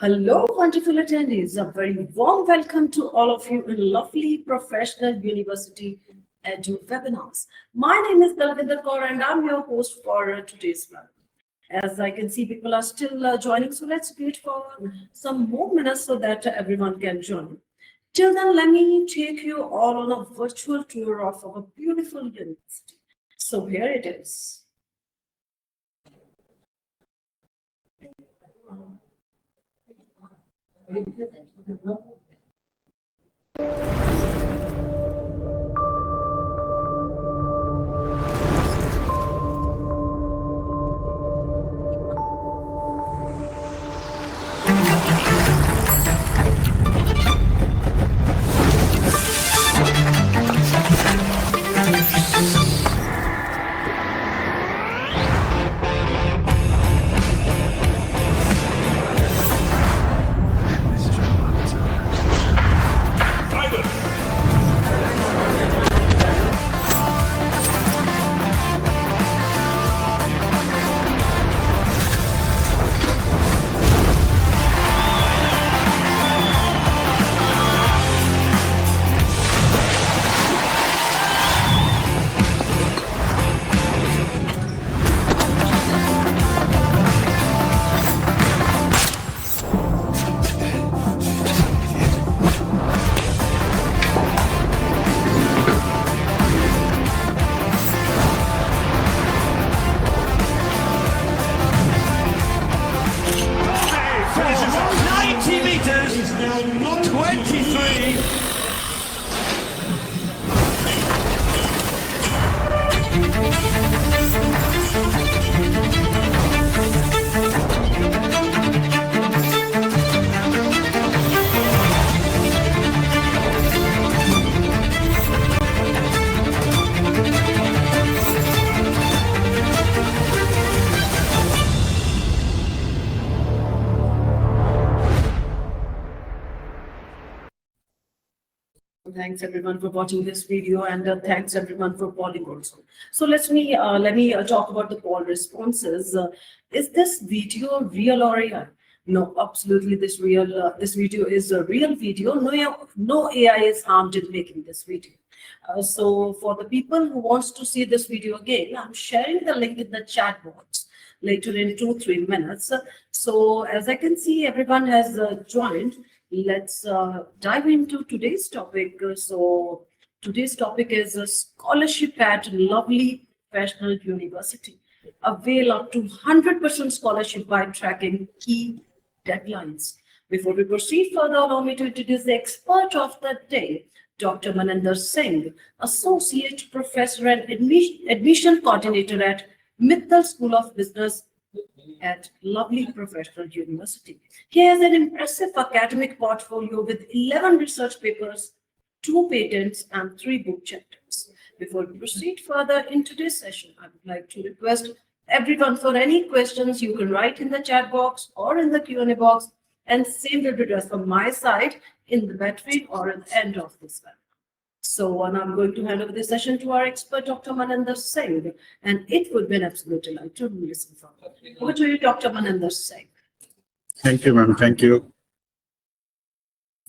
Hello, wonderful attendees. A very warm welcome to all of you in lovely professional university Edu-Webinars. My name is Maninder Singh and I'm your host for today's webinar. As I can see, people are still joining, so let's wait for some more minutes so that everyone can join. Till then, let me take you all on a virtual tour of our beautiful university. So here it is. Thanks everyone for watching this video, and thanks everyone for polling also. So let me talk about the poll responses. Is this video real or AI? No, absolutely. This video is a real video. No AI is harmed in making this video. So for the people who wants to see this video again, I'm sharing the link in the chat box later in 2-3 minutes. So as I can see, everyone has joined. Let's dive into today's topic. So today's topic is a scholarship at lovely professional university. Avail up to 100% scholarship by tracking key deadlines. Before we proceed further, allow me to introduce the expert of the day, Dr. Maninder Singh, Associate Professor and Admission Coordinator at Mittal School of Business at lovely professional university. He has an impressive academic portfolio with 11 research papers, 2 patents, and 3 book chapters. Before we proceed further in today's session, I would like to request everyone for any questions you can write in the chat box or in the Q&A box, and same will be addressed from my side in the between or at the end of this webinar. So I'm going to hand over the session to our expert, Dr. Maninder Singh, and it would be an absolute delight to listen from. Over to you, Dr. Maninder Singh. Thank you, ma'am. Thank you.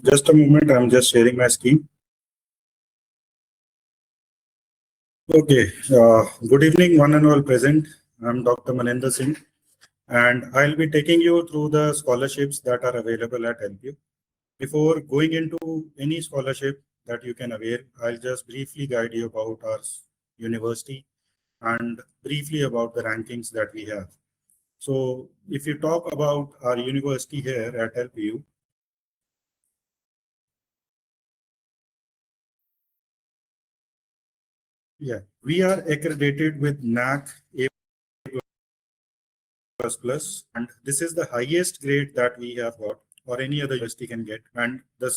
Just a moment, I'm just sharing my screen. Okay, good evening, one and all present. I'm Dr. Maninder Singh, and I'll be taking you through the scholarships that are available at LPU. Before going into any scholarship that you can avail, I'll just briefly guide you about our university and briefly about the rankings that we have. So if you talk about our university here at LPU, we are accredited with NAC A++, and this is the highest grade that we have got or any other university can get, and the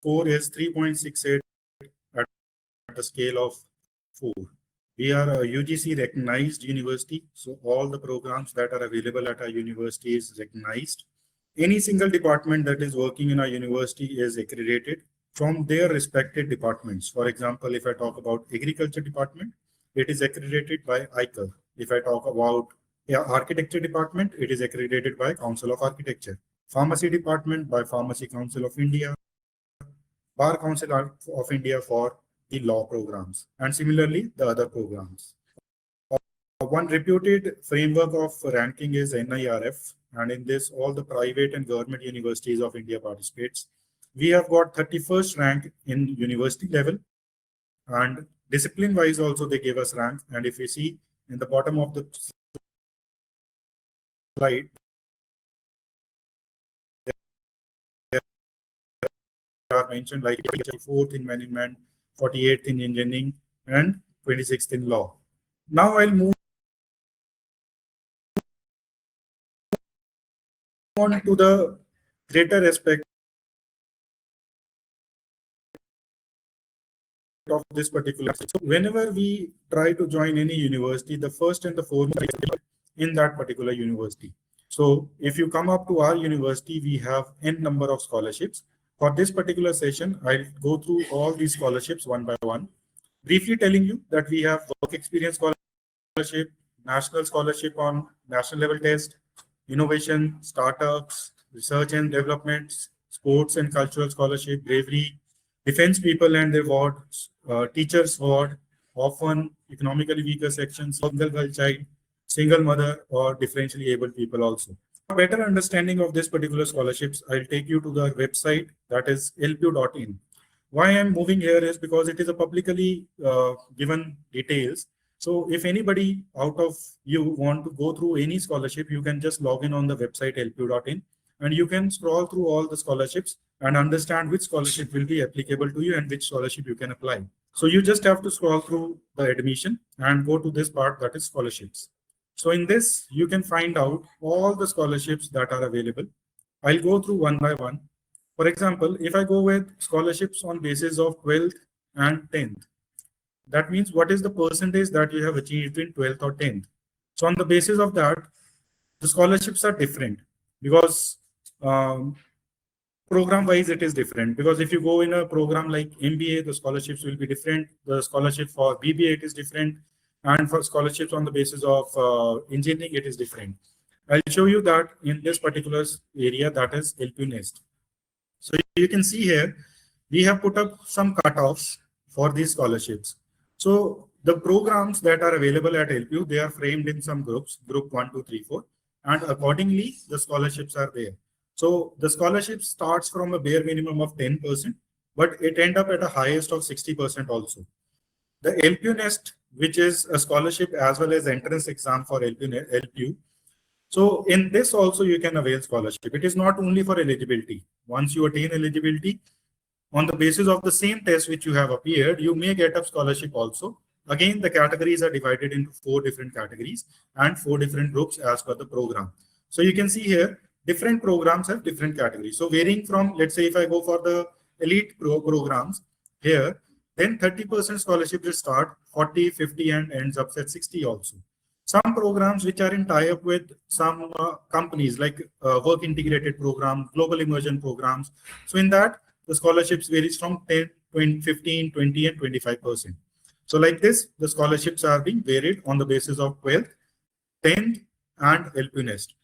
score is 3.68 at a scale of 4. We are a UGC recognized university, so all the programs that are available at our university is recognized. Any single department that is working in our university is accredited from their respective departments. For example, if I talk about agriculture department, it is accredited by ICAR. If I talk about Yeah, architecture department, it is accredited by Council of Architecture. Pharmacy department by Pharmacy Council of India, Bar Council of India for the law programs, and similarly the other programs. One reputed framework of ranking is NIRF, and in this all the private and government universities of India participates. We have got 31st rank in university level, and discipline wise also they gave us rank. And if you see in the bottom of the slide, are mentioned like 4th in management, 48th in engineering, and 26th in law. Now I'll move on to the greater aspect of this particular. So whenever we try to join any university, the first and the foremost is in that particular university. So if you come up to our university, we have n number of scholarships. For this particular session, I'll go through all these scholarships one by one, briefly telling you that we have work experience scholarship, national scholarship on national level test, innovation, startups, research and development, sports and cultural scholarship, bravery, defense people and their ward, teachers ward, orphan, economically weaker sections, single girl child, single mother, or differentially able people also. For better understanding of this particular scholarships, I'll take you to the website, that is lpu.in. Why I'm moving here is because it is a publicly given details. So if anybody out of you want to go through any scholarship, you can just log in on the website lpu.in, and you can scroll through all the scholarships and understand which scholarship will be applicable to you and which scholarship you can apply. So you just have to scroll through the admission and go to this part, that is scholarships. So in this, you can find out all the scholarships that are available. I'll go through one by one. For example, if I go with scholarships on basis of 12th and 10th, that means what is the percentage that you have achieved in 12th or 10th. So on the basis of that, the scholarships are different because program wise it is different. Because if you go in a program like MBA, the scholarships will be different. The scholarship for BBA it is different, and for scholarships on the basis of engineering it is different. I'll show you that in this particular area, that is LPU Nest. So you can see here, we have put up some cutoffs for these scholarships. So the programs that are available at LPU, they are framed in some groups, group 1, 2, 3, 4, and accordingly the scholarships are there. So the scholarship starts from a bare minimum of 10%, but it end up at a highest of 60% also. The LPU Nest, which is a scholarship as well as entrance exam for LPU. So in this also you can avail scholarship. It is not only for eligibility. Once you attain eligibility, on the basis of the same test which you have appeared, you may get a scholarship also. Again, the categories are divided into 4 different categories and 4 different groups as per the program. So you can see here, different programs have different categories. So varying from, let's say if I go for the elite programs here, then 30% scholarship will start, 40, 50 and ends up at 60 also. Some programs which are in tie-up with some companies like work integrated program, global immersion programs. So in that, the scholarships varies from 10, 20, 15, 20 and 25%. So like this, the scholarships are being varied on the basis of 12th, 10th and LPU Nest.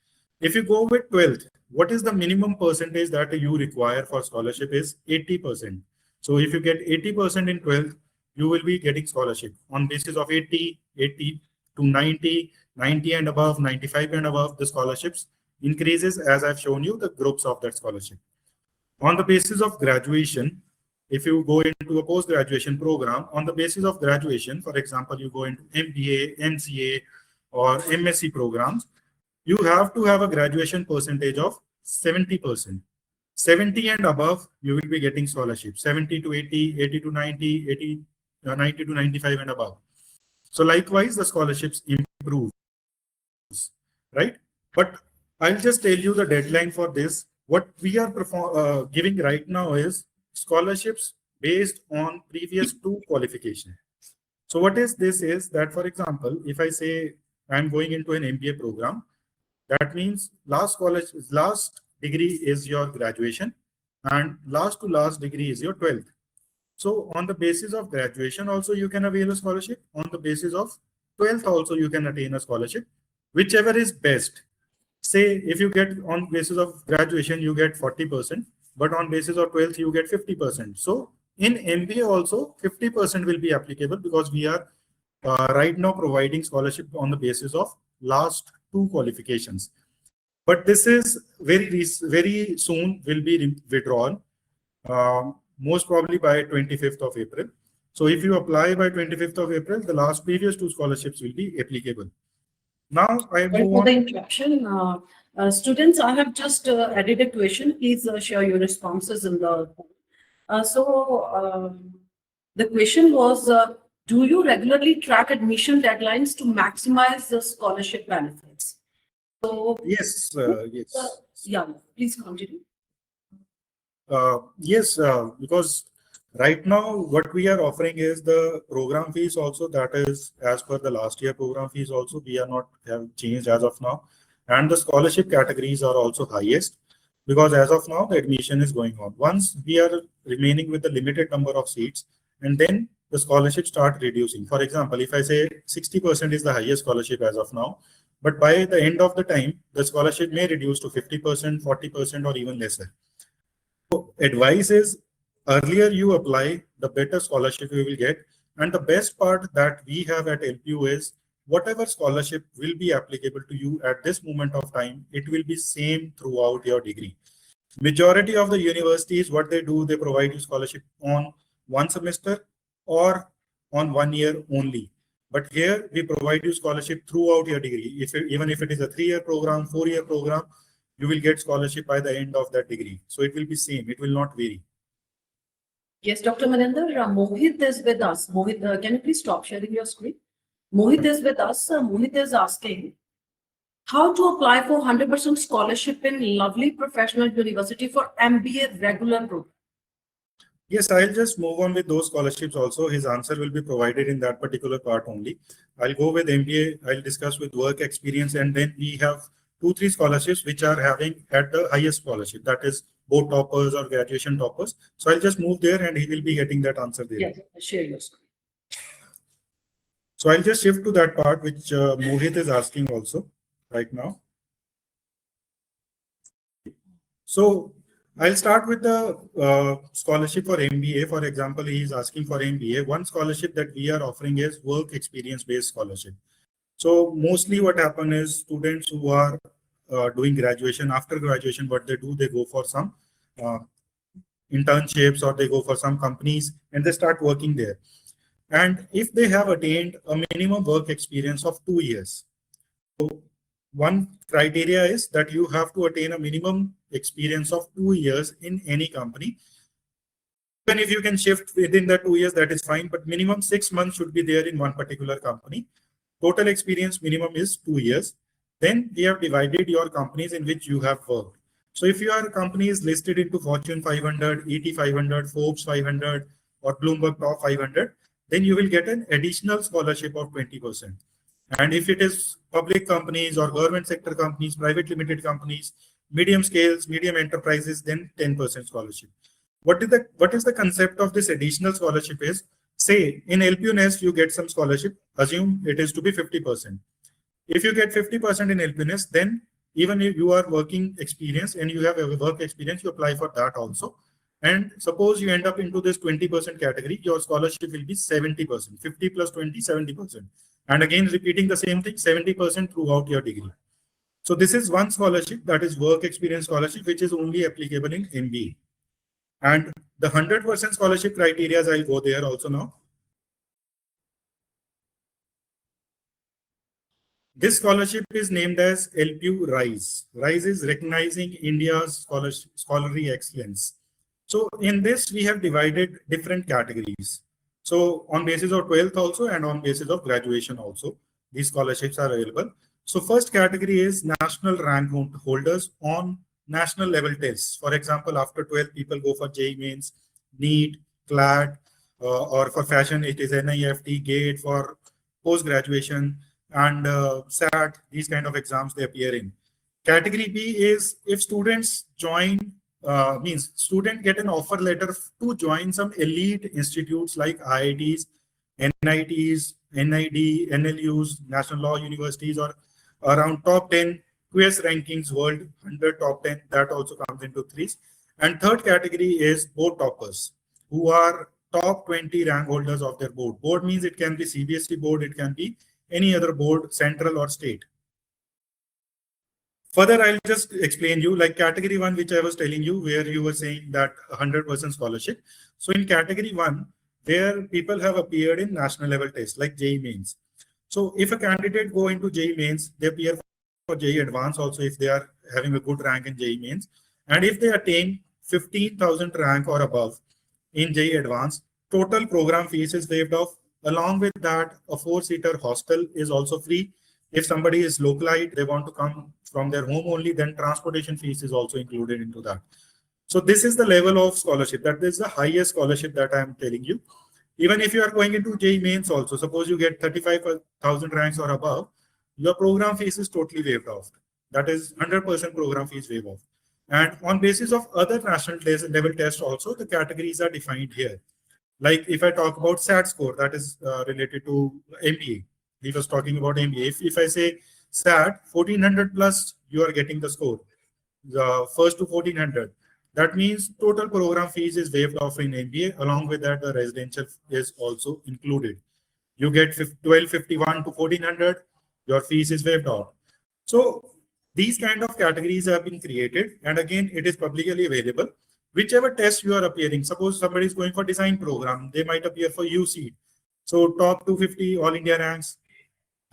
If you go with 12th, what is the minimum percentage that you require for scholarship is 80%. So if you get 80% in 12th, you will be getting scholarship on basis of 80, 80 to 90, 90 and above, 95 and above. The scholarships increases as I've shown you the groups of that scholarship. On the basis of graduation, if you go into a post-graduation program, on the basis of graduation, for example, you go into MBA, MCA or MSc programs, you have to have a graduation percentage of 70%. 70 and above, you will be getting scholarship. 70 to 80, 80 to 90, 80, 90 to 95 and above. So likewise, the scholarships improve, right? But I'll just tell you the deadline for this. What we are giving right now is scholarships based on previous 2 qualifications. So what is this is that, for example, if I say I'm going into an MBA program, that means last degree is your graduation and last to last degree is your 12th. So on the basis of graduation also you can avail a scholarship. On the basis of 12th also you can attain a scholarship. whichever is best. Say if you get on basis of graduation, you get 40%, but on basis of 12th, you get 50%. So in MBA also 50% will be applicable because we are right now providing scholarship on the basis of last two qualifications. But this is very soon will be withdrawn, most probably by 25th of April. So if you apply by 25th of April, the last previous two scholarships will be applicable. Now I Sorry move for the on. interruption. Students, I have just added a question. Please share your responses in the. The question was, do you regularly track admission deadlines to maximize the scholarship benefits? So, Yes, yes. yeah, please continue. Yes, because right now what we are offering is the program fees also, that is as per the last year program fees also, we are not have changed as of now. And the scholarship categories are also highest because as of now the admission is going on. Once we are remaining with the limited number of seats, and then the scholarship start reducing. For example, if I say 60% is the highest scholarship as of now, but by the end of the time, the scholarship may reduce to 50%, 40%, or even lesser. Advice is earlier you apply, the better scholarship you will get. And the best part that we have at LPU is whatever scholarship will be applicable to you at this moment of time, it will be same throughout your degree. Majority of the universities, what they do, they provide you scholarship on one semester or on 1 year only. But here we provide you scholarship throughout your degree. Even if it is a 3-year program, 4-year program, you will get scholarship by the end of that degree. So it will be same. It will not vary. Yes, Dr. Maninder, Mohit is with us. Mohit, can you please stop sharing your screen? Mohit is with us. Mohit is asking how to apply for 100% scholarship in lovely professional university for MBA regular program. Yes, I'll just move on with those scholarships also. His answer will be provided in that particular part only. I'll go with MBA, I'll discuss with work experience, and then we have 2-3 scholarships which are having at the highest scholarship, that is both toppers or graduation toppers. So I'll just move there and he will be getting that answer there. Yes, share your screen. So I'll just shift to that part which Mohit is asking also right now. So I'll start with the scholarship for MBA. For example, he is asking for MBA. One scholarship that we are offering is work experience based scholarship. So mostly what happen is students who are doing graduation, after graduation, what they do, they go for some internships or they go for some companies and they start working there. And if they have attained a minimum work experience of 2 years, so one criteria is that you have to attain a minimum experience of 2 years in any company. Even if you can shift within the 2 years, that is fine, but minimum 6 months should be there in one particular company. Total experience minimum is 2 years. Then we have divided your companies in which you have worked. So if your company is listed into Fortune 500, ET 500, Forbes 500, or Bloomberg Top 500, then you will get an additional scholarship of 20%. And if it is public companies or government sector companies, private limited companies, medium scales, medium enterprises, then 10% scholarship. What is the concept of this additional scholarship is, say in LPU Nest, you get some scholarship, assume it is to be 50%. If you get 50% in LPU Nest, then even if you are working experience and you have a work experience, you apply for that also. And suppose you end up into this 20% category, your scholarship will be 70%, 50 plus 20, 70%. And again, repeating the same thing, 70% throughout your degree. So this is one scholarship, that is work experience scholarship, which is only applicable in MBA. And the 100% scholarship criteria, I'll go there also now. This scholarship is named as LPU RISE. RISE is recognizing India's scholarly excellence. So in this, we have divided different categories. So on basis of 12th also and on basis of graduation also, these scholarships are available. So first category is national rank holders on national level tests. For example, after 12, people go for JEE Mains, NEET, CLAT, or for fashion, it is NIFT, GATE for post-graduation, and SAT, these kind of exams they appear in. Category B is if students join, means student get an offer letter to join some elite institutes like IITs, NITs, NID, NLUs, National Law Universities, or around top 10 QS rankings, world 100 top 10, that also comes into threes. And third category is board toppers, who are top 20 rank holders of their board. Board means it can be CBSE board, it can be any other board, central or state. Further, I'll just explain you like category one, which I was telling you, where you were saying that 100% scholarship. So in category one, where people have appeared in national level tests like JEE mains. So if a candidate go into JEE mains, they appear for JEE advance also if they are having a good rank in JEE mains. And if they attain 15,000 rank or above in JEE advance, total program fees is waived off. Along with that, a 4-seater hostel is also free. If somebody is localite, they want to come from their home only, then transportation fees is also included into that. So this is the level of scholarship. That is the highest scholarship that I am telling you. Even if you are going into JEE mains also, suppose you get 35,000 ranks or above, your program fees is totally waived off. That is 100% program fees waived off. And on basis of other national level tests also, the categories are defined here. Like if I talk about SAT score, that is related to MBA. He was talking about MBA. If I say SAT 1400 plus, you are getting the score. The first to 1400. That means total program fees is waived off in MBA. Along with that, the residential is also included. You get 1251 to 1400, your fees is waived off. So these kind of categories have been created, and again, it is publicly available. Whichever test you are appearing, suppose somebody is going for design program, they might appear for UC. So top 250 all India ranks,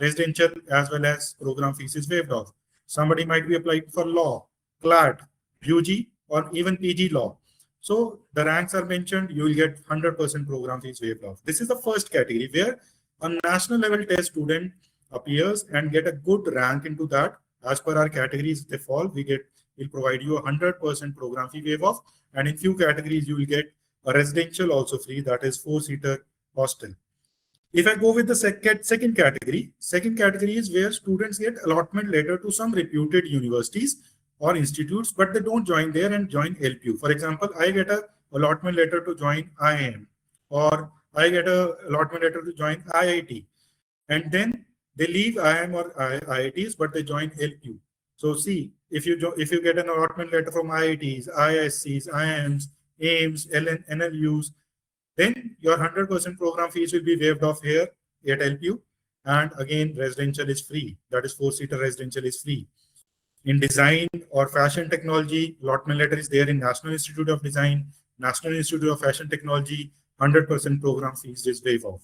residential as well as program fees is waived off. Somebody might be applied for law, CLAT, UG, or even PG law. So the ranks are mentioned, you will get 100% program fees waived off. This is the first category where a national level test student appears and get a good rank into that. As per our categories, they fall, we'll provide you a 100% program fee waive off. And in few categories, you will get a residential also free, that is 4-seater hostel. If I go with the second category is where students get allotment letter to some reputed universities or institutes, but they don't join there and join LPU. For example, I get a allotment letter to join IIM, or I get a allotment letter to join IIT, and then they leave IIM or IITs, but they join LPU. So see, if you get an allotment letter from IITs, ISCs, IIMs, AIMS, NLUs, then your 100% program fees will be waived off here at LPU. And again, residential is free. That is 4-seater residential is free. In design or fashion technology, allotment letter is there in National Institute of Design, National Institute of Fashion Technology, 100% program fees is waived off.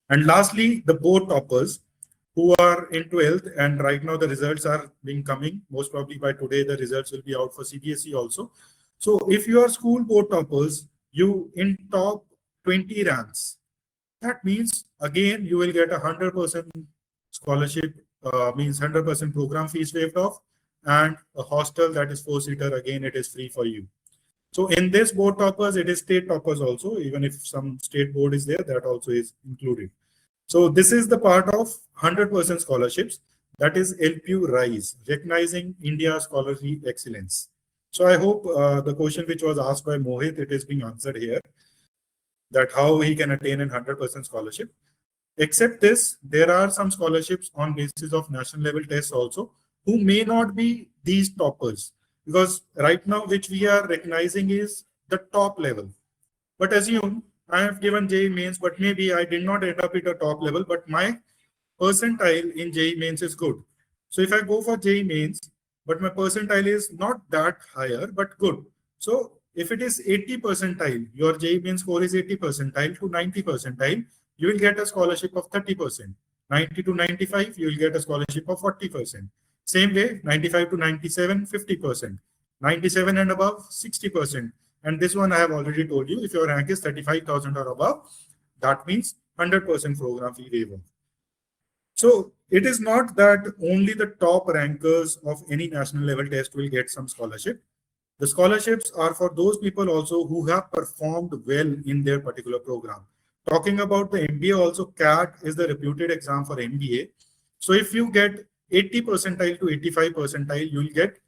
And lastly, the board toppers who are in 12th, and right now the results are being coming. Most probably by today, the results will be out for CBSE also. So if you are school board toppers, you in top 20 ranks, that means again, you will get 100% scholarship, means 100% program fees waived off, and a hostel that is 4-seater, again, it is free for you. So in this board toppers, it is state toppers also, even if some state board is there, that also is included. So this is the part of 100% scholarships, that is LPU RISE, recognizing India's scholarly excellence. So I hope the question which was asked by Mohit, it is being answered here, that how he can attain a 100% scholarship. Except this, there are some scholarships on basis of national level tests also, who may not be these toppers, because right now which we are recognizing is the top level. But assume I have given JEE mains, but maybe I did not end up at a top level, but my percentile in JEE mains is good. So if I go for JEE mains, but my percentile is not that higher, but good. So if it is 80 percentile, your JEE main score is 80 percentile to 90 percentile, you will get a scholarship of 30%. 90 to 95, you will get a scholarship of 40%. Same way, 95 to 97, 50%. 97 and above, 60%. And this one I have already told you, if your rank is 35,000 or above, that means 100% program fee waiver. So it is not that only the top rankers of any national level test will get some scholarship. The scholarships are for those people also who have performed well in their particular program. Talking about the MBA also, CAT is the reputed exam for MBA. So if you get 80 percentile to 85 percentile, you will get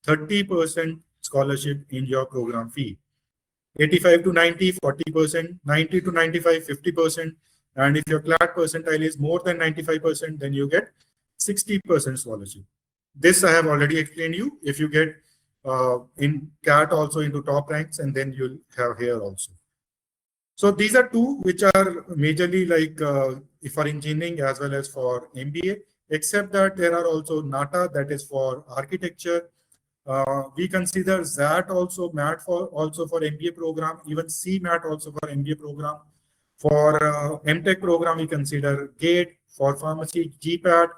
30% scholarship in your program fee. 85 to 90, 40%, 90 to 95, 50%. And if your CLAT percentile is more than 95%, then you get 60% scholarship. This I have already explained you. If you get in CAT also into top ranks, and then you'll have here also. So these are two which are majorly like for engineering as well as for MBA, except that there are also NATA, that is for architecture. We consider ZAT also, MAT also for MBA program, even CMAT also for MBA program. For MTech program, we consider GATE. For pharmacy, GPAT.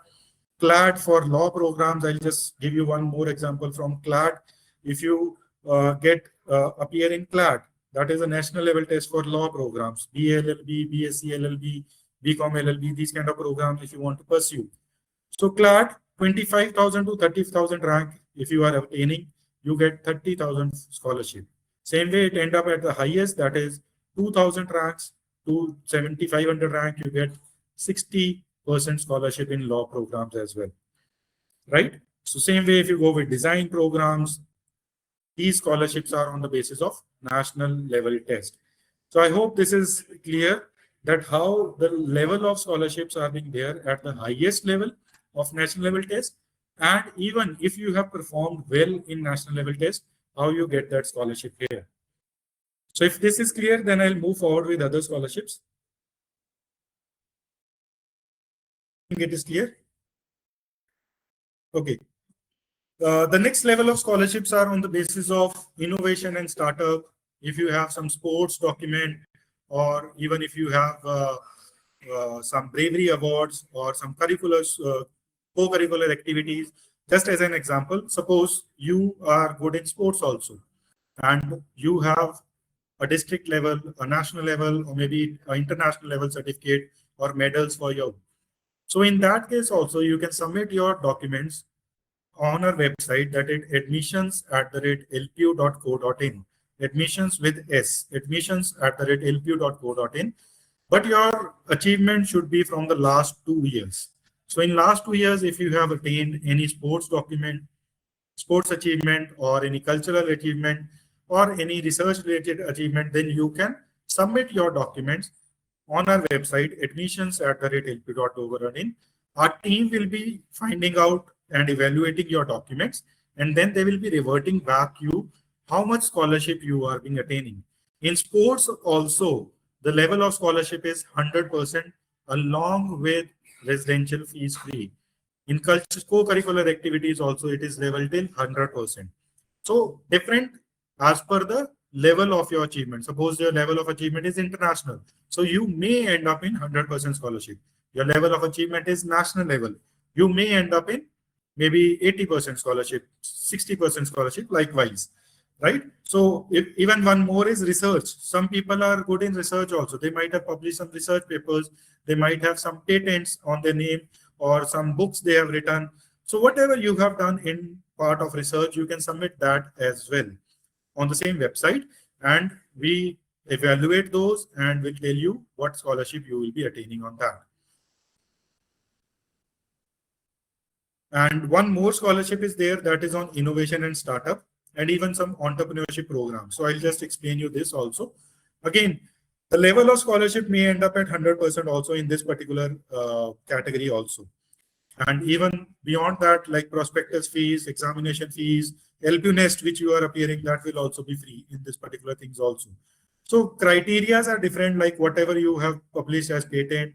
CLAT for law programs. I'll just give you one more example from CLAT. If you appear in CLAT, that is a national level test for law programs, BLLB, BSc LLB, BCom LLB, these kind of programs if you want to pursue. So CLAT, 25,000 to 30,000 rank. If you are obtaining, you get 30,000 scholarship. Same way it end up at the highest, that is 2,000 ranks to 7,500 rank, you get 60% scholarship in law programs as well, right? So same way if you go with design programs, these scholarships are on the basis of national level test. So I hope this is clear that how the level of scholarships are being there at the highest level of national level test, and even if you have performed well in national level test, how you get that scholarship here. So if this is clear, then I'll move forward with other scholarships. I think it is clear. Okay. The next level of scholarships are on the basis of innovation and startup. If you have some sports document, or even if you have some bravery awards or some co-curricular activities. Just as an example, suppose you are good in sports also, and you have a district level, a national level, or maybe an international level certificate or medals for you. So in that case also, you can submit your documents on our website, that is admissions@lpu.co.in. Admissions with S, admissions@lpu.co.in. But your achievement should be from the last 2 years. So in last 2 years, if you have attained any sports document, sports achievement, or any cultural achievement, or any research related achievement, then you can submit your documents on our website, admissions@lpu.co.in. Our team will be finding out and evaluating your documents, and then they will be reverting back you how much scholarship you are being attaining. In sports also, the level of scholarship is 100% along with residential fees free. In co-curricular activities also, it is level till 100%. So different as per the level of your achievement. Suppose your level of achievement is international, so you may end up in 100% scholarship. Your level of achievement is national level, you may end up in maybe 80% scholarship, 60% scholarship, likewise, right? So if even one more is research. Some people are good in research also. They might have published some research papers, they might have some patents on their name, or some books they have written. So whatever you have done in part of research, you can submit that as well on the same website, and we evaluate those and will tell you what scholarship you will be attaining on that. And one more scholarship is there, that is on innovation and startup, and even some entrepreneurship programs. So I'll just explain you this also. Again, the level of scholarship may end up at 100% also in this particular category also. And even beyond that, like prospectus fees, examination fees, LPU Nest, which you are appearing, that will also be free in this particular things also. So criterias are different, like whatever you have published as patent,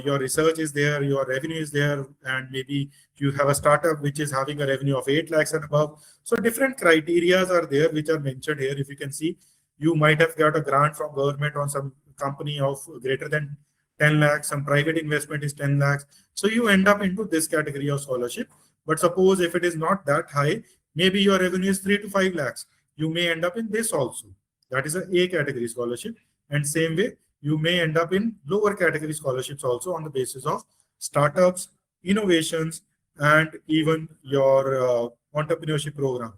your research is there, your revenue is there, and maybe you have a startup which is having a revenue of 8 lakhs and above. So different criterias are there which are mentioned here. If you can see, you might have got a grant from government on some company of greater than 10 lakhs, some private investment is 10 lakhs. So you end up into this category of scholarship. But suppose if it is not that high, maybe your revenue is 3 to 5 lakhs, you may end up in this also. That is a category scholarship. And same way, you may end up in lower category scholarships also on the basis of startups, innovations, and even your entrepreneurship program.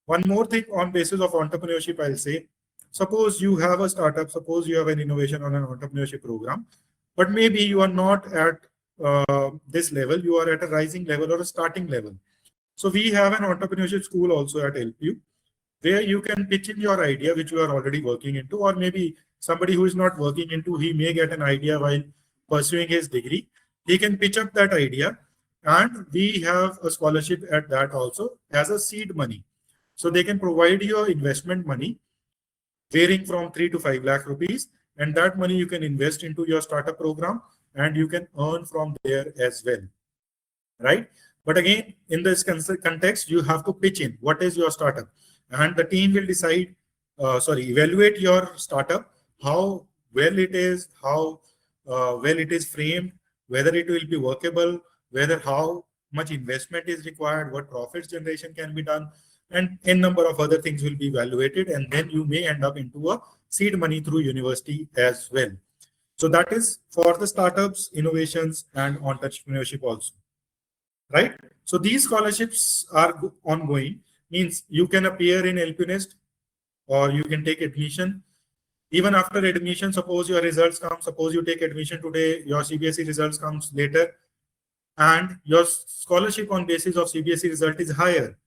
One more thing on basis of entrepreneurship, I'll say, suppose you have a startup, suppose you have an innovation on an entrepreneurship program, but maybe you are not at this level, you are at a rising level or a starting level. So we have an entrepreneurship school also at LPU, where you can pitch in your idea which you are already working into, or maybe somebody who is not working into, he may get an idea while pursuing his degree. He can pitch up that idea, And we have a scholarship at that also as a seed money. So they can provide your investment money varying from 3 to 5 lakh rupees, and that money you can invest into your startup program and you can earn from there as well, right? But again, in this context, you have to pitch in what is your startup, and the team will decide, evaluate your startup, how well it is, how well it is framed, whether it will be workable, whether how much investment is required, what profits generation can be done, and a number of other things will be evaluated, and then you may end up into a seed money through university as well. So that is for the startups, innovations, and entrepreneurship also, right? So these scholarships are ongoing, means you can appear in LPU Nest or you can take admission. Even after admission, suppose your results come, suppose you take admission today, your CBSE results comes later, and your scholarship on basis of CBSE result is higher.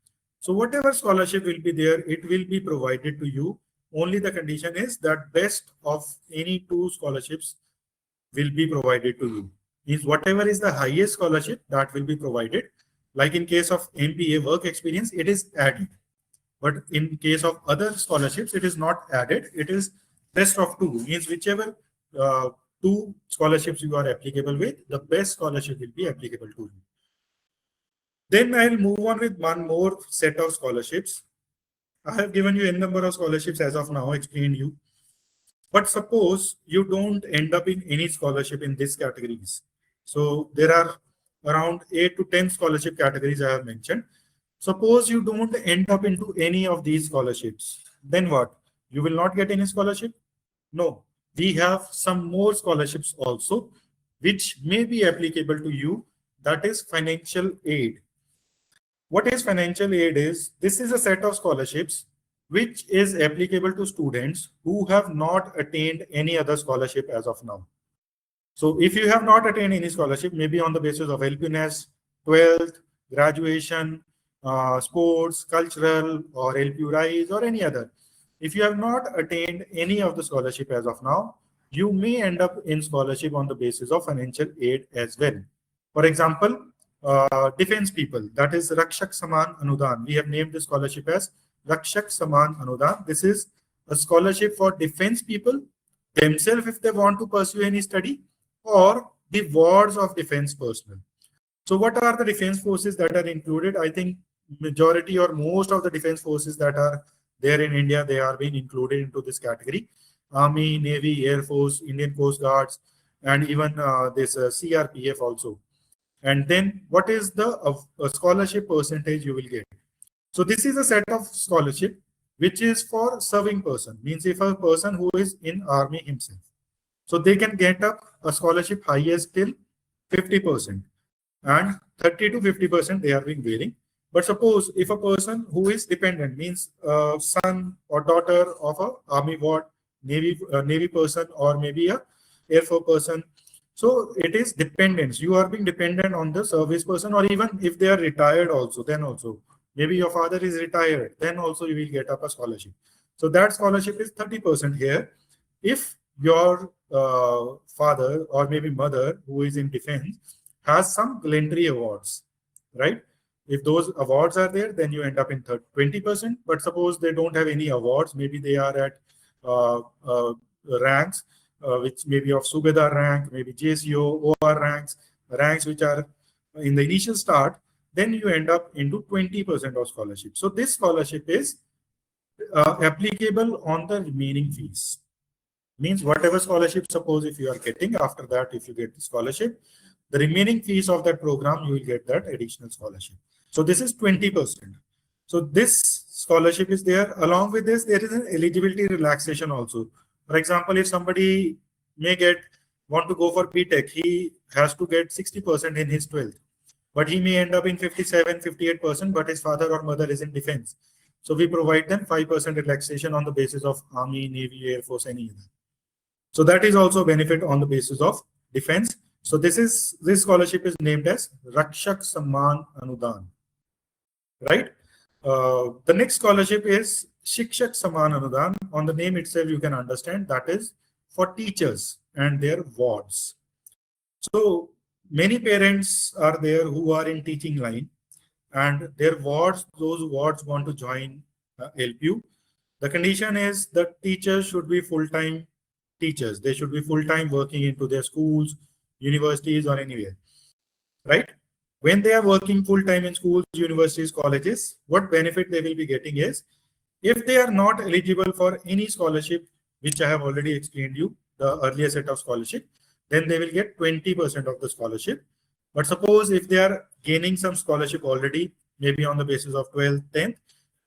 So whatever scholarship will be there, it will be provided to you. Only the condition is that best of any two scholarships will be provided to you. Means whatever is the highest scholarship, that will be provided. Like in case of MBA work experience, it is added. But in case of other scholarships, it is not added. It is best of two. Means whichever two scholarships you are applicable with, the best scholarship will be applicable to you. Then I'll move on with one more set of scholarships. I have given you n number of scholarships as of now, explained you. But suppose you don't end up in any scholarship in these categories. So there are around 8 to 10 scholarship categories I have mentioned. Suppose you don't end up into any of these scholarships, then what? You will not get any scholarship? No, we have some more scholarships also, which may be applicable to you. That is financial aid. What is financial aid is, this is a set of scholarships which is applicable to students who have not attained any other scholarship as of now. So if you have not attained any scholarship, maybe on the basis of LPNS, 12th, graduation, sports, cultural, or LPU Rise, or any other, if you have not attained any of the scholarship as of now, you may end up in scholarship on the basis of financial aid as well. For example, defense people, that is Rakshak Saman Anudan. We have named the scholarship as Rakshak Saman Anudan. This is a scholarship for defense people themselves if they want to pursue any study, or the wards of defense personnel. So what are the defense forces that are included? I think majority or most of the defense forces that are there in India, they are being included into this category. Army, Navy, Air Force, Indian Coast Guards, and even this CRPF also. And then what is the scholarship percentage you will get? So this is a set of scholarship which is for serving person, means if a person who is in army himself. So they can get up a scholarship highest till 50%, and 30 to 50% they are being varying. But suppose if a person who is dependent, means son or daughter of a army ward, navy person, or maybe a air force person, so it is dependence. You are being dependent on the service person, or even if they are retired also, then also maybe your father is retired, then also you will get up a scholarship. So that scholarship is 30% here. If your father or maybe mother who is in defense has some gallantry awards, right? If those awards are there, then you end up in 20%. But suppose they don't have any awards, maybe they are at ranks, which may be of Subedar rank, maybe JCO, OR ranks which are in the initial start, then you end up into 20% of scholarship. So this scholarship is applicable on the remaining fees. Means whatever scholarship, suppose if you are getting, after that if you get the scholarship, the remaining fees of that program, you will get that additional scholarship. So this is 20%. So this scholarship is there. Along with this, there is an eligibility relaxation also. For example, if somebody may want to go for BTech, he has to get 60% in his 12th, but he may end up in 57, 58%, but his father or mother is in defense. So we provide them 5% relaxation on the basis of Army, Navy, Air Force, any other. So that is also a benefit on the basis of defense. So this scholarship is named as Rakshak Samman Anudan, right? The next scholarship is Shikshak Samman Anudan. On the name itself, you can understand that is for teachers and their wards. So many parents are there who are in teaching line and those wards want to join LPU. The condition is the teachers should be full-time teachers. They should be full-time working into their schools, universities, or anywhere, right? When they are working full-time in schools, universities, colleges, what benefit they will be getting is, if they are not eligible for any scholarship, which I have already explained you, the earlier set of scholarship, then they will get 20% of the scholarship. But suppose if they are gaining some scholarship already, maybe on the basis of 12th, 10th,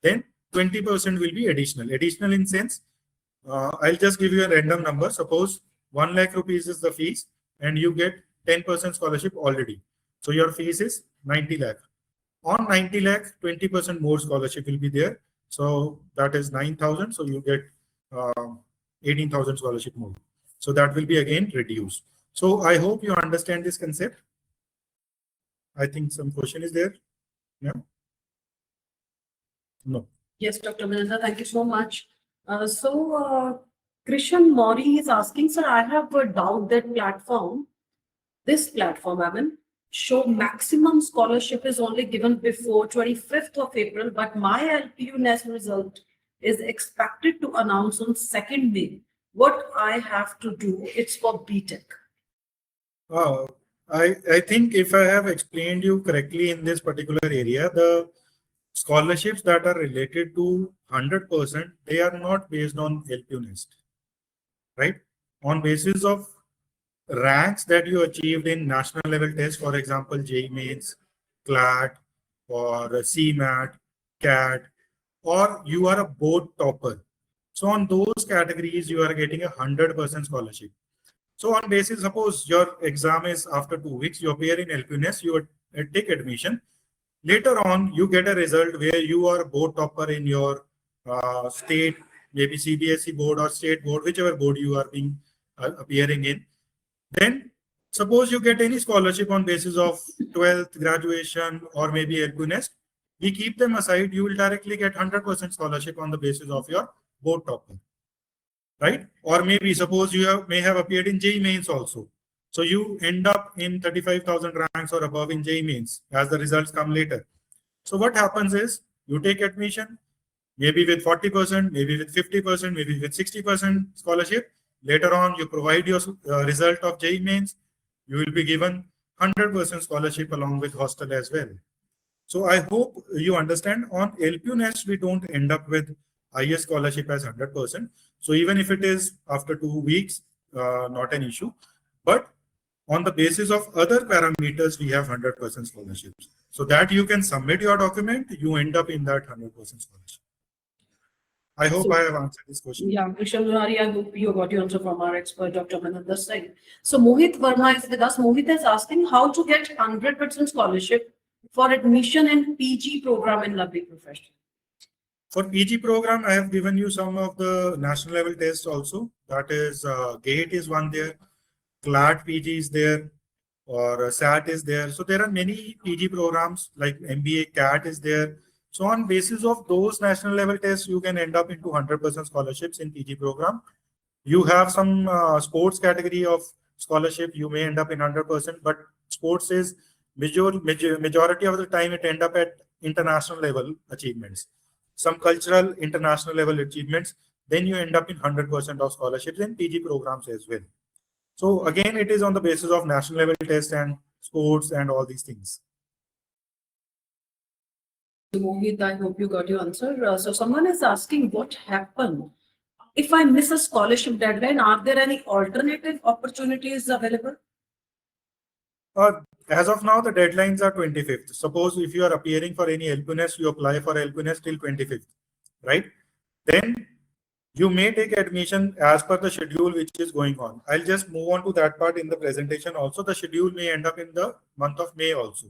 then 20% will be additional. Additional in sense, I'll just give you a random number. Suppose 1 lakh rupees is the fees and you get 10% scholarship already. So your fees is 90 lakh. On 90 lakh, 20% more scholarship will be there. So that is 9,000. So you get 18,000 scholarship more. So that will be again reduced. So I hope you understand this concept. I think some question is there. Yeah. No. Yes, Dr. Maninder, thank you so much. Krishan Mori is asking, sir, I have a doubt that this platform, show maximum scholarship is only given before 25th of April, but my LPU NEST result is expected to announce on 2nd May. What I have to do, it's for BTech. I think if I have explained you correctly in this particular area, the scholarships that are related to 100%, they are not based on LPU NEST, right? On basis of ranks that you achieved in national level tests, for example, JEE Mains, CLAT, or CMAT, CAT, or you are a board topper. So on those categories, you are getting 100% scholarship. So on basis, suppose your exam is after 2 weeks, you appear in LPU NEST, you take admission. Later on, you get a result where you are board topper in your state, maybe CBSE board or state board, whichever board you are being appearing in. Then suppose you get any scholarship on basis of 12th graduation or maybe LPU NEST, we keep them aside. You will directly get 100% scholarship on the basis of your board topper, right? Or maybe suppose you may have appeared in JEE Mains also. So you end up in 35,000 ranks or above in JEE Mains as the results come later. So what happens is you take admission, maybe with 40%, maybe with 50%, maybe with 60% scholarship. Later on, you provide your result of JEE Mains, you will be given 100% scholarship along with hostel as well. So I hope you understand. On LPU NEST, we don't end up with highest scholarship as 100%. So even if it is after 2 weeks, not an issue. But on the basis of other parameters, we have 100% scholarships. So that you can submit your document, you end up in that 100% scholarship. I hope I have answered this question. Yeah, Krishan Mori, I hope you got your answer from our expert, Dr. Maninder Singh. So Mohit Verma is with us. Mohit is asking how to get 100% scholarship for admission in PG program in Lovely Profession. For PG program, I have given you some of the national level tests also. That is, GATE is one there, CLAT PG is there, or SAT is there. So there are many PG programs like MBA, CAT is there. So on basis of those national level tests, you can end up into 100% scholarships in PG program. You have some sports category of scholarship, you may end up in 100%, but sports is majority of the time it end up at international level achievements. Some cultural international level achievements, then you end up in 100% of scholarships in PG programs as well. So again, it is on the basis of national level test and sports and all these things. Mohit, I hope you got your answer. So someone is asking what happened if I miss a scholarship deadline. Are there any alternative opportunities available? As of now, the deadlines are 25th. Suppose if you are appearing for any LPU NEST, you apply for LPU NEST till 25th, right? Then you may take admission as per the schedule which is going on. I'll just move on to that part in the presentation also. The schedule may end up in the month of May also.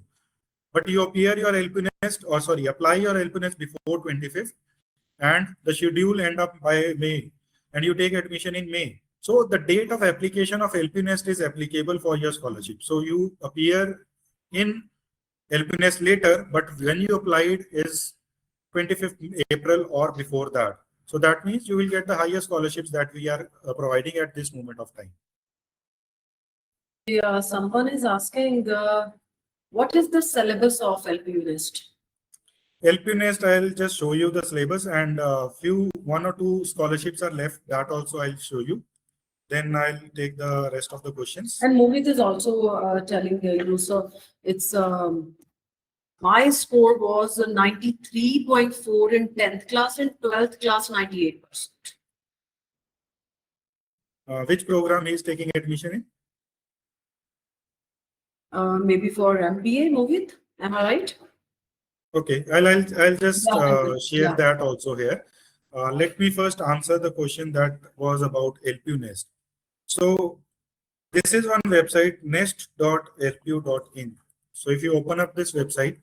But you appear your LPU NEST, or sorry, apply your LPU NEST before 25th, and the schedule end up by May, and you take admission in May. So the date of application of LPU NEST is applicable for your scholarship. So you appear in LPU NEST later, but when you applied is 25th April or before that. So that means you will get the highest scholarships that we are providing at this moment of time. Someone is asking, what is the syllabus of LPU list? LPU Nest, I'll just show you the syllabus, and one or two scholarships are left. That also I'll show you. Then I'll take the rest of the questions. And Mohit is also telling so it's my score was 93.4 in 10th class and 12th class 98%. Which program he is taking admission in? Maybe for MBA, Mohit, am I right? Okay, I'll just share Yeah. that also here. Let me first answer the question that was about LPU Nest. So this is one website, nest.lpu.in. So if you open up this website,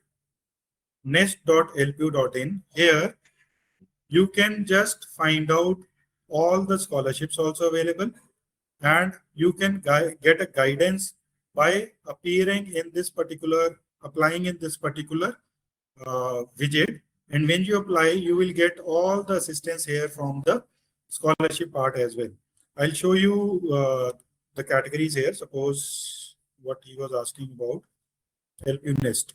nest.lpu.in, here you can just find out all the scholarships also available, and you can get a guidance by applying in this particular widget. And when you apply, you will get all the assistance here from the scholarship part as well. I'll show you the categories here. Suppose what he was asking about, LPU Nest.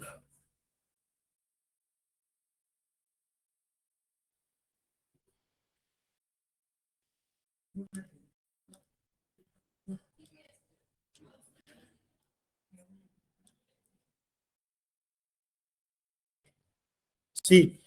See,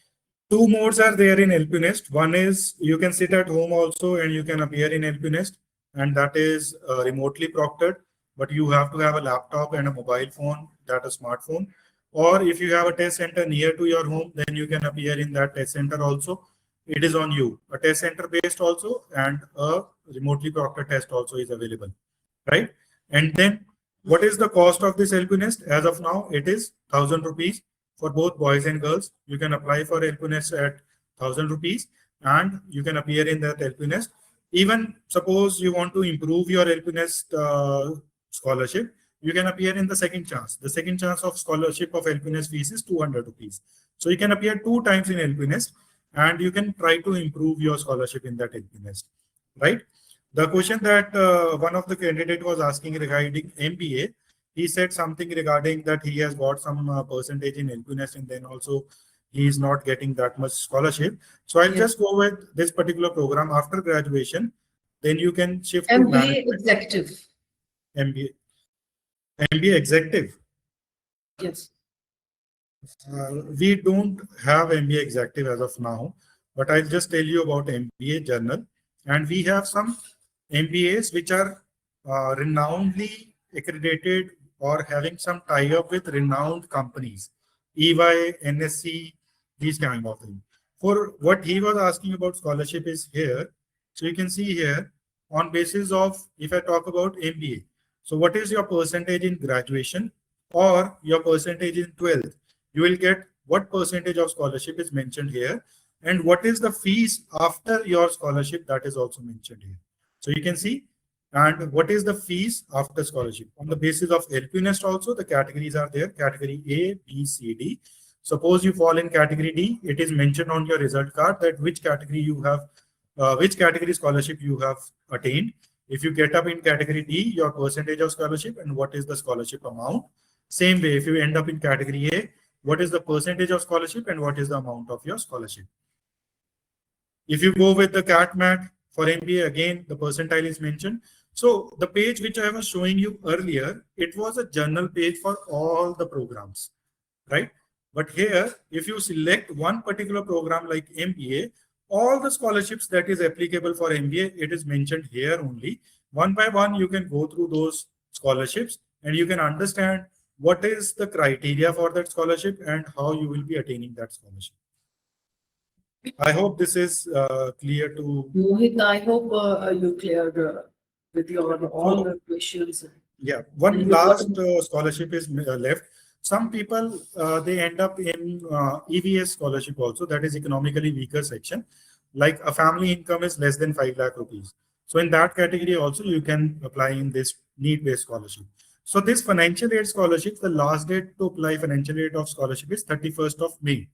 two modes are there in LPU Nest. One is you can sit at home also and you can appear in LPU Nest, and that is remotely proctored, but you have to have a laptop and a mobile phone, that a smartphone. Or if you have a test center near to your home, then you can appear in that test center also. It is on you. A test center based also and a remotely proctored test also is available, right? And then what is the cost of this LPU Nest? As of now, it is 1,000 rupees for both boys and girls. You can apply for LPU Nest at 1,000 rupees and you can appear in that LPU Nest. Even suppose you want to improve your LPU Nest scholarship, you can appear in the second chance. The second chance of scholarship of LPU Nest fees is 200 rupees. So you can appear 2 times in LPU Nest and you can try to improve your scholarship in that LPU Nest, right? The question that one of the candidate was asking regarding MBA, he said something regarding that he has got some percentage in LPU Nest and then also he is not getting that much scholarship. So I'll just go with this particular program after graduation. Then you can shift to MBA executive. MBA executive. Yes. We don't have MBA executive as of now, but I'll just tell you about MBA journal. And we have some MBAs which are renownedly accredited or having some tie-up with renowned companies, EY, NSC, these kind of things. For what he was asking about scholarship is here. So you can see here on basis of, if I talk about MBA, so what is your percentage in graduation or your percentage in 12th? You will get what percentage of scholarship is mentioned here and what is the fees after your scholarship, that is also mentioned here. So you can see, and what is the fees after scholarship. On the basis of LPU Nest also, the categories are there, category A, B, C, D. Suppose you fall in category D, it is mentioned on your result card that which category you have, which category scholarship you have attained. If you get up in category D, your percentage of scholarship and what is the scholarship amount. Same way, if you end up in category A, what is the percentage of scholarship and what is the amount of your scholarship. If you go with the CAT-MAT for MBA, again, the percentile is mentioned. So the page which I was showing you earlier, it was a journal page for all the programs, right? But here, if you select one particular program like MBA, all the scholarships that is applicable for MBA, it is mentioned here only. One by one, you can go through those scholarships and you can understand what is the criteria for that scholarship and how you will be attaining that scholarship. I hope this is clear to Mohit. I hope you cleared with your all the questions. Yeah, one last scholarship is left. Some people they end up in EVS scholarship also, that is economically weaker section. Like a family income is less than 5 lakh rupees. So in that category also you can apply in this need-based scholarship. So this financial aid scholarship, the last date to apply financial aid of scholarship is 31st of May.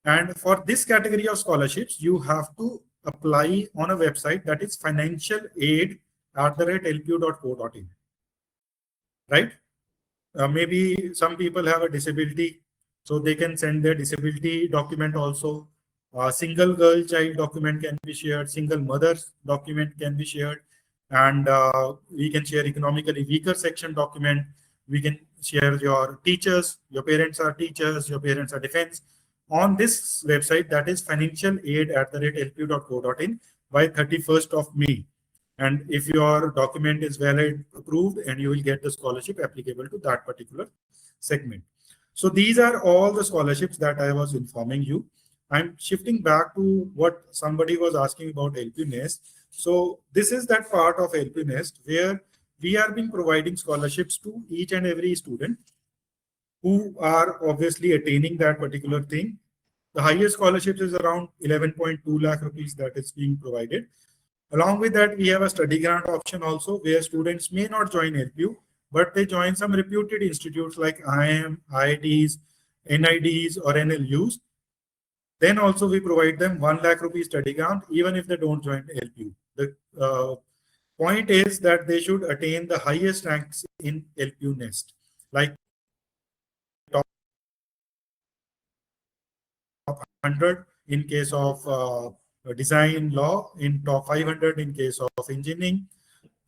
And for this category of scholarships, you have to apply on a website that is financialaid@lpu.co.in. right? Maybe some people have a disability, so they can send their disability document also. Single girl child document can be shared, single mother's document can be shared, and we can share economically weaker section document. We can share your teachers, your parents are teachers, your parents are defense. On this website, that is financialaid@lpu.co.in by 31st of May. And if your document is valid, approved, and you will get the scholarship applicable to that particular segment. So these are all the scholarships that I was informing you. I'm shifting back to what somebody was asking about LP Nest. So this is that part of LP Nest where we are being providing scholarships to each and every student who are obviously attaining that particular thing. The highest scholarships is around 11.2 lakh rupees that is being provided. Along with that, we have a study grant option also where students may not join LPU, but they join some reputed institutes like IIM, IITs, NIDs, or NLUs. Then also we provide them 1 lakh rupees study grant even if they don't join LPU. The point is that they should attain the highest ranks in LPU Nest, like top 100 in case of design law, in top 500 in case of engineering.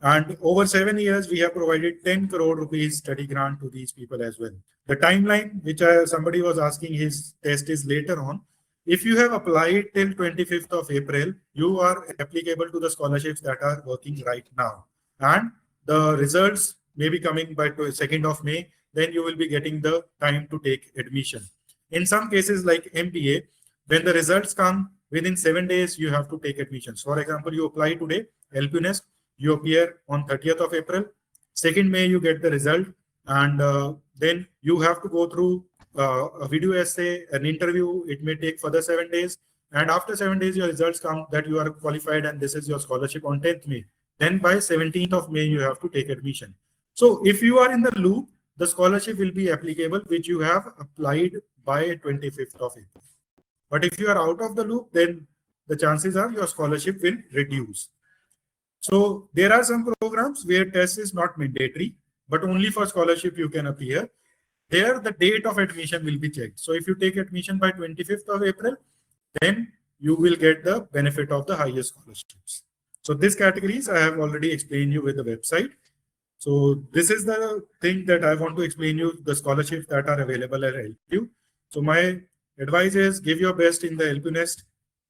And over 7 years, we have provided 10 crore rupees study grant to these people as well. The timeline, which somebody was asking, his test is later on. If you have applied till 25th of April, you are applicable to the scholarships that are working right now. And the results may be coming by 2nd of May, then you will be getting the time to take admission. In some cases like MBA, when the results come within 7 days, you have to take admissions. For example, you apply today, LP Nest, you appear on 30th of April, 2nd May, you get the result, and then you have to go through a video essay, an interview. It may take further 7 days. And after 7 days, your results come that you are qualified and this is your scholarship on 10th May. Then by 17th of May, you have to take admission. So if you are in the loop, the scholarship will be applicable, which you have applied by 25th of April. But if you are out of the loop, then the chances are your scholarship will reduce. So there are some programs where test is not mandatory, but only for scholarship you can appear. There, the date of admission will be checked. So if you take admission by 25th of April, then you will get the benefit of the highest scholarships. So these categories I have already explained you with the website. So this is the thing that I want to explain you, the scholarships that are available at LPU. So my advice is give your best in the LPU Nest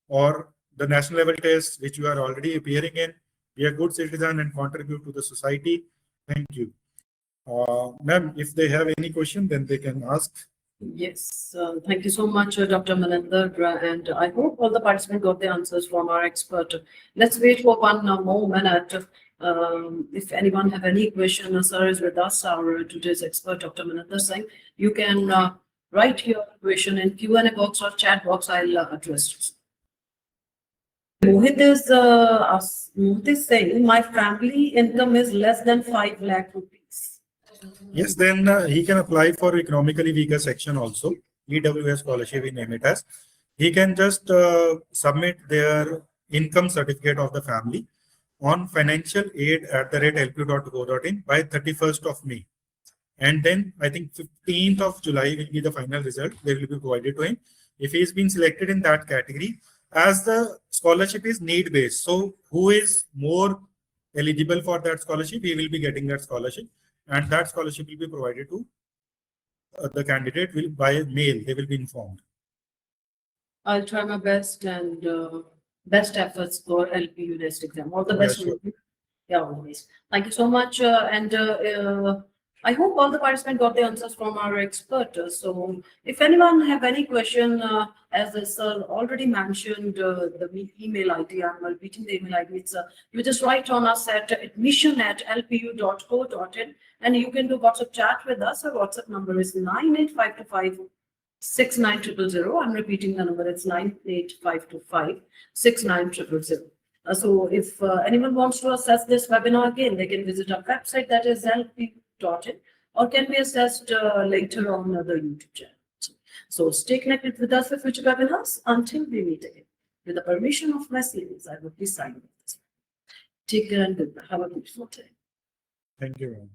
or the national level test, which you are already appearing in. Be a good citizen and contribute to the society. Thank you. Ma'am, if they have any question, then they can ask. Yes, thank you so much, Dr. Maninder, and I hope all the participants got the answers from our expert. Let's wait for one more minute. If anyone have any question, sir is with us, our today's expert, Dr. Maninder Singh. You can write your question in Q&A box or chat box. I'll address it. Mohit is saying, my family income is less than 5 lakh rupees. Yes, then he can apply for economically weaker section also, EWS scholarship in MITAS. He can just submit their income certificate of the family on financialaid@lpu.go.in by 31st of May. And then I think 15th of July will be the final result. They will be provided to him. If he is being selected in that category, as the scholarship is need-based, so who is more eligible for that scholarship, he will be getting that scholarship. And that scholarship will be provided to the candidate will by mail. They will be informed. I'll try my best and best efforts for LPU Nest exam. All the best. Yeah, sure. Yeah, always. Thank you so much. I hope all the participants got the answers from our expert. So if anyone have any question, as the sir already mentioned, the email ID, I'm repeating the email ID. It's you just write on us at admission@lpu.co.in and you can do WhatsApp chat with us. Our WhatsApp number is 98525 69000. I'm repeating the number. It's 98525 69000. So if anyone wants to access this webinar again, they can visit our website, that is lpu.in, or can be accessed later on the YouTube channel. So stay connected with us for future webinars until we meet again. With the permission of my series, I would be signing off this. Take care and goodbye. Have a beautiful day. Thank you.